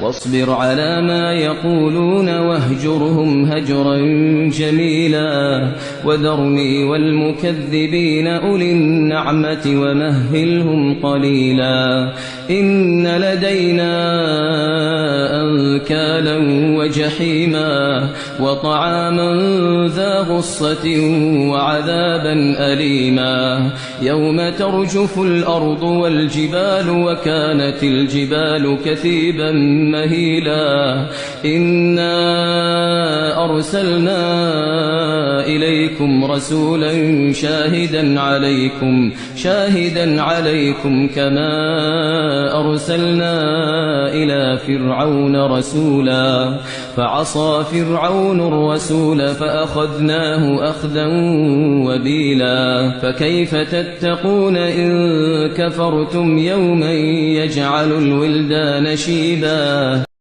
واصبر على ما يقولون واهجرهم هجرا جميلا وذرني والمكذبين أولي النعمة ومهلهم قليلا إن لدينا أنكالا وجحيما وطعاما ذا غصة وعذابا أليما يوم ترجف الأرض والجبال وكانت الجبال كثيبا مهيلا إنا أرسلنا إليكم رسولا شاهدا عليكم كما أرسلنا إلى فرعون رسولا فعصى فرعون الرسول فأخذناه أخذا وبيلا فكيف تتقون إن كفرتم يوما يجعل الولدان شيبا